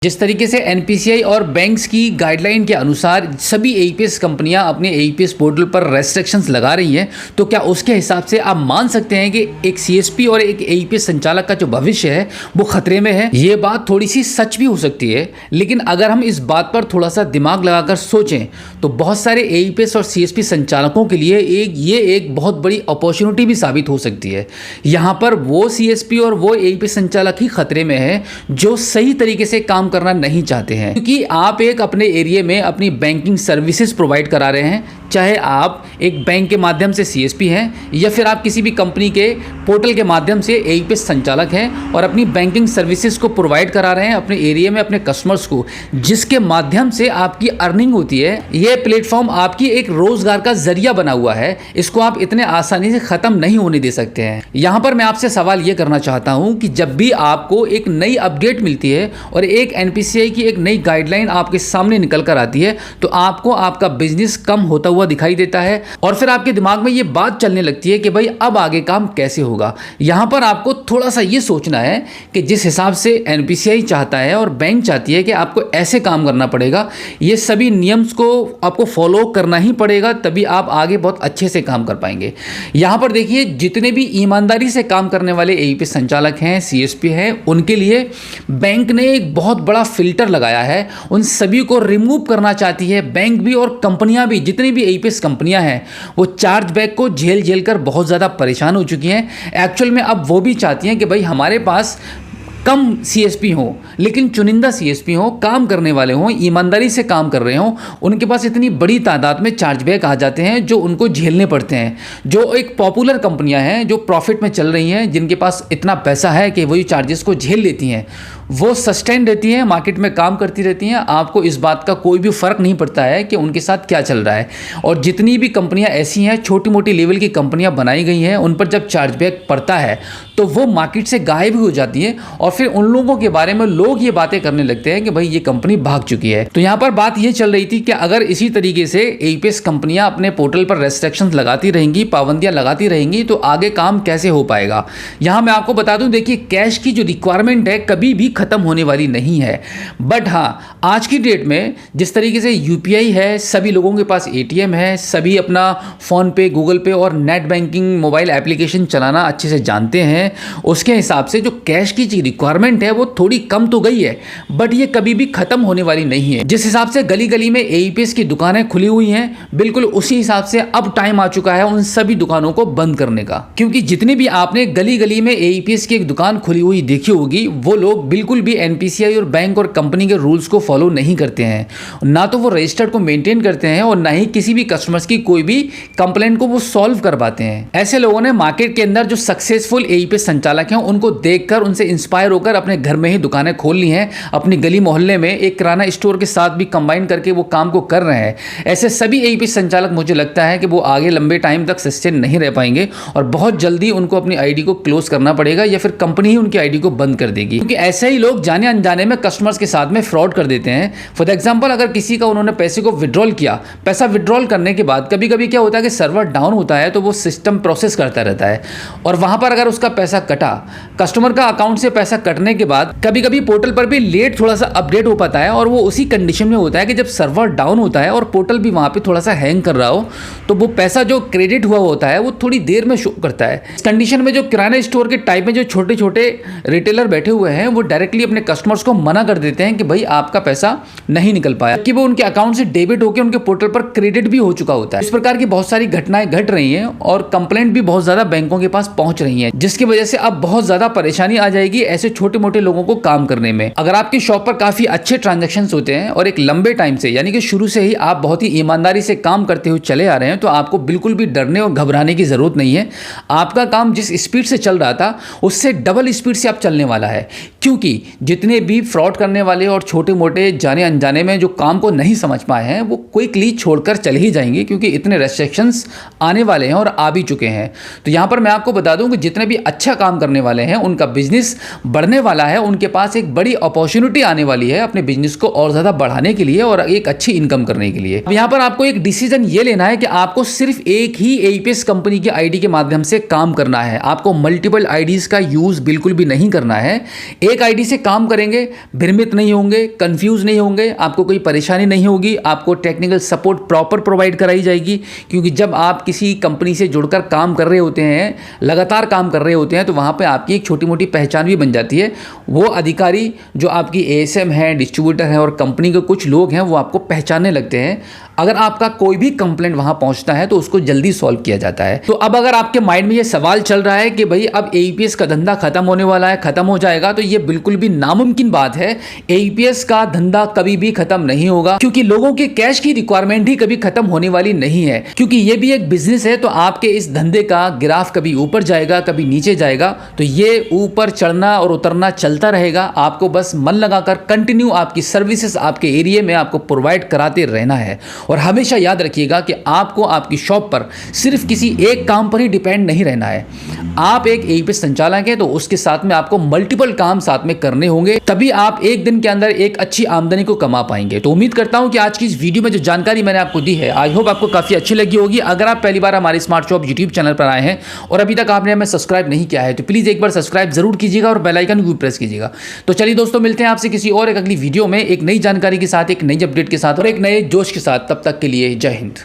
जिस तरीके से एनपीसीआई और बैंक्स की गाइडलाइन के अनुसार सभी एईपीएस कंपनियां अपने एईपीएस पोर्टल पर रेस्ट्रिक्शंस लगा रही हैं, तो क्या उसके हिसाब से आप मान सकते हैं कि एक सीएसपी और एक एईपीएस संचालक का जो भविष्य है वो खतरे में है? ये बात थोड़ी सी सच भी हो सकती है, लेकिन अगर हम इस बात पर थोड़ा सा दिमाग लगाकर सोचें तो बहुत सारे एईपीएस और सीएसपी संचालकों के लिए ये एक बहुत बड़ी अपॉर्चुनिटी भी साबित हो सकती है। यहाँ पर वो सीएसपी और वो एईपीएस संचालक ही खतरे में है जो सही तरीके से काम करना नहीं चाहते हैं, क्योंकि आप एक अपने एरिया में अपनी बैंकिंग सर्विसेज प्रोवाइड करा रहे हैं, चाहे आप एक बैंक के माध्यम से सीएसपी हैं या फिर आप किसी भी कंपनी के पोर्टल के माध्यम से एईपीएस संचालक हैं और अपनी बैंकिंग सर्विसेज को प्रोवाइड करा रहे हैं अपने एरिया में अपने कस्टमर्स को, जिसके माध्यम से आपकी अर्निंग होती है। ये प्लेटफॉर्म आपकी एक रोजगार का जरिया बना हुआ है, इसको आप इतने आसानी से खत्म नहीं होने दे सकते हैं। यहाँ पर मैं आपसे सवाल ये करना चाहता हूँ कि जब भी आपको एक नई अपडेट मिलती है और एक एनपीसीआई की एक नई गाइडलाइन आपके सामने निकल कर आती है, तो आपको आपका बिजनेस कम होता हुआ दिखाई देता है और फिर आपके दिमाग में ये बात चलने लगती है कि भाई अब आगे काम कैसे होगा। यहां पर आपको थोड़ा सा ये सोचना है कि जिस हिसाब से एनपीसीआई चाहता है और बैंक चाहती है कि आपको ऐसे काम करना पड़ेगा, ये सभी नियम्स को आपको फॉलो करना ही पड़ेगा, तभी आप आगे बहुत अच्छे से काम कर पाएंगे। यहां पर देखिए, जितने भी ईमानदारी से काम करने वाले एईपीएस संचालक हैं, सीएसपी हैं, उनके लिए बैंक ने एक बहुत बड़ा फिल्टर लगाया है। उन सभी को रिमूव करना चाहती है बैंक भी और कंपनियां भी। जितनी भी एईपीएस कंपनियां हैं वो चार्जबैक को झेल कर बहुत ज़्यादा परेशान हो चुकी हैं। एक्चुअल में अब वो भी चाहती हैं कि भाई हमारे पास कम सीएसपी हो, लेकिन चुनिंदा सीएसपी हो, काम करने वाले हों, ईमानदारी से काम कर रहे हों। उनके पास इतनी बड़ी तादाद में चार्जबैक आ जाते हैं जो उनको झेलने पड़ते हैं। जो एक पॉपुलर कंपनियां हैं जो प्रॉफिट में चल रही हैं, जिनके पास इतना पैसा है कि वही चार्जेस को झेल लेती हैं, वो सस्टेन रहती हैं, मार्केट में काम करती रहती हैं। आपको इस बात का कोई भी फ़र्क नहीं पड़ता है कि उनके साथ क्या चल रहा है। और जितनी भी कंपनियां ऐसी हैं, छोटी मोटी लेवल की कंपनियां बनाई गई हैं, उन पर जब चार्जबैक पड़ता है तो वो मार्केट से गायब भी हो जाती है और फिर उन लोगों के बारे में लोग ये बातें करने लगते हैं कि भाई ये कंपनी भाग चुकी है। तो यहाँ पर बात ये चल रही थी कि अगर इसी तरीके से एईपीएस कंपनियां अपने पोर्टल पर रेस्ट्रिक्शंस लगाती रहेंगी, पाबंदियां लगाती रहेंगी, तो आगे काम कैसे हो पाएगा। यहाँ मैं आपको बता दूं, देखिए कैश की जो रिक्वायरमेंट है कभी भी खत्म होने वाली नहीं है। बट हाँ, आज की डेट में जिस तरीके से यूपीआई है, सभी लोगों के पास एटीएम है, सभी अपना फोन पे, गूगल पे और नेट बैंकिंग मोबाइल एप्लीकेशन चलाना अच्छे से जानते हैं, उसके हिसाब से जो कैश की रिक्वायरमेंट है वो थोड़ी कम तो गई है, बट ये कभी भी खत्म होने वाली नहीं है। जिस हिसाब से गली गली में एईपीएस की दुकानें खुली हुई हैं, बिल्कुल उसी हिसाब से अब टाइम आ चुका है उन सभी दुकानों को बंद करने का। क्योंकि जितनी भी आपने गली गली में एईपीएस की एक दुकान खुली हुई देखी होगी, वो लोग बिल्कुल भी एनपीसीआई और बैंक और कंपनी के रूल्स को फॉलो नहीं करते हैं। ना तो वो रजिस्टर्ड को मेंटेन करते हैं और ना ही किसी भी कस्टमर्स की कोई भी कंप्लेंट को वो सॉल्व कर पाते हैं। ऐसे लोगों ने मार्केट के अंदर जो सक्सेसफुल एईपीएस संचालक हैं उनको देखकर, उनसे इंस्पायर होकर अपने घर में ही दुकानें खोल ली हैं। अपनी गली मोहल्ले में एक किराना स्टोर के साथ भी कंबाइन करके वो काम को कर रहे हैं। ऐसे सभी एईपीएस संचालक, मुझे लगता है कि वो आगे लंबे टाइम तक सस्टेन नहीं रह पाएंगे और बहुत जल्दी उनको अपनी आईडी को क्लोज करना पड़ेगा या फिर कंपनी ही उनकी आईडी को बंद कर देगी। क्योंकि ऐसे ही लोग जाने अनजाने में कस्टमर्स के साथ में फ्रॉड कर देते हैं। फॉर एग्जांपल, अगर किसी का उन्होंने पैसे को विड्रॉल किया, पैसा विड्रॉल करने के बाद कभी कभी क्या होता है कि सर्वर डाउन होता है, तो वो सिस्टम प्रोसेस करता रहता है और वहां पर अगर उसका पैसा कटा, कस्टमर का अकाउंट से पैसा कटने के बाद कभी कभी पोर्टल पर भी लेट थोड़ा सा अपडेट हो पाता है और वो उसी कंडीशन में होता है कि जब सर्वर डाउन होता है और पोर्टल भी वहां पे थोड़ा सा हैंग कर रहा हो, तो वो पैसा जो क्रेडिट हुआ होता है वो थोड़ी देर में शो करता है। इस कंडीशन में जो किराना स्टोर के टाइप में जो छोटे छोटे रिटेलर बैठे हुए हैं, वो डायरेक्टली अपने कस्टमर्स को मना कर देते हैं कि भाई आपका पैसा नहीं निकल पाया, कि वो उनके अकाउंट से डेबिट होकर उनके पोर्टल पर क्रेडिट भी हो चुका होता है। इस प्रकार की बहुत सारी घटनाएं घट रही हैं और कंप्लेंट भी बहुत ज्यादा बैंकों के पास पहुंच रही है, जिसकी वजह से अब बहुत ज्यादा परेशानी आ जाएगी ऐसे छोटे मोटे लोगों को काम करने में। अगर आपकी शॉप पर काफी अच्छे ट्रांजैक्शंस होते हैं और एक लंबे टाइम से, यानी कि शुरू से ही आप बहुत ही ईमानदारी से काम करते हुए चले आ रहे हैं, तो आपको बिल्कुल भी डरने और घबराने की जरूरत नहीं है। आपका काम जिस स्पीड से चल रहा था उससे डबल स्पीड से अब चलने वाला है, क्योंकि जितने भी फ्रॉड करने वाले और छोटे मोटे जाने अनजाने में जो काम को नहीं समझ पाए हैं, वो क्विकली छोड़कर चले ही जाएंगे, क्योंकि इतने रेस्ट्रिक्शंस आने वाले हैं और आ भी चुके हैं। तो यहां पर मैं आपको बता दूं कि जितने भी अच्छा काम करने वाले हैं उनका बिजनेस बढ़ने वाला है, उनके पास एक बड़ी अपॉर्चुनिटी आने वाली है अपने बिजनेस को और ज्यादा बढ़ाने के लिए और एक अच्छी इनकम करने के लिए। अब यहाँ पर आपको एक डिसीजन ये लेना है कि आपको सिर्फ एक ही एईपीएस कंपनी की आईडी के माध्यम से काम करना है। आपको मल्टीपल आईडीज का यूज बिल्कुल भी नहीं करना है। एक आईडी एंजाइटी से काम करेंगे, भ्रमित नहीं होंगे, कंफ्यूज नहीं होंगे, आपको कोई परेशानी नहीं होगी, आपको टेक्निकल सपोर्ट प्रॉपर प्रोवाइड कराई जाएगी। क्योंकि जब आप किसी कंपनी से जुड़कर काम कर रहे होते हैं, लगातार काम कर रहे होते हैं, तो वहाँ पे आपकी एक छोटी मोटी पहचान भी बन जाती है। वो अधिकारी जो आपकी एएसएम है, डिस्ट्रीब्यूटर है और कंपनी के कुछ लोग हैं, वो आपको पहचानने लगते हैं। अगर आपका कोई भी कंप्लेंट वहां पहुंचता है तो उसको जल्दी सॉल्व किया जाता है। तो अब अगर आपके माइंड में ये सवाल चल रहा है कि भाई अब एईपीएस का धंधा खत्म होने वाला है, खत्म हो जाएगा, तो ये बिल्कुल भी नामुमकिन बात है। एईपीएस का धंधा कभी भी खत्म नहीं होगा, क्योंकि लोगों के कैश की रिक्वायरमेंट ही कभी खत्म होने वाली नहीं है। क्योंकि ये भी एक बिजनेस है, तो आपके इस धंधे का ग्राफ कभी ऊपर जाएगा, कभी नीचे जाएगा, तो ये ऊपर चढ़ना और उतरना चलता रहेगा। आपको बस मन लगाकर कंटिन्यू आपकी सर्विसेज आपके एरिया में आपको प्रोवाइड कराते रहना है। और हमेशा याद रखिएगा कि आपको आपकी शॉप पर सिर्फ किसी एक काम पर ही डिपेंड नहीं रहना है। आप एक एईपीएस संचालक हैं, तो उसके साथ में आपको मल्टीपल काम साथ में करने होंगे, तभी आप एक दिन के अंदर एक अच्छी आमदनी को कमा पाएंगे। तो उम्मीद करता हूं कि आज की इस वीडियो में जो जानकारी मैंने आपको दी है, आई होप आपको काफी अच्छी लगी होगी। अगर आप पहली बार हमारे स्मार्ट शॉप यूट्यूब चैनल पर आए हैं और अभी तक आपने हमें सब्सक्राइब नहीं किया है, तो प्लीज एक बार सब्सक्राइब जरूर कीजिएगा और बेल आइकन भी प्रेस कीजिएगा। तो चलिए दोस्तों, मिलते हैं आपसे किसी और एक अगली वीडियो में, एक नई जानकारी के साथ, एक नई अपडेट के साथ और एक नए जोश के साथ। तब तक के लिए जय हिंद।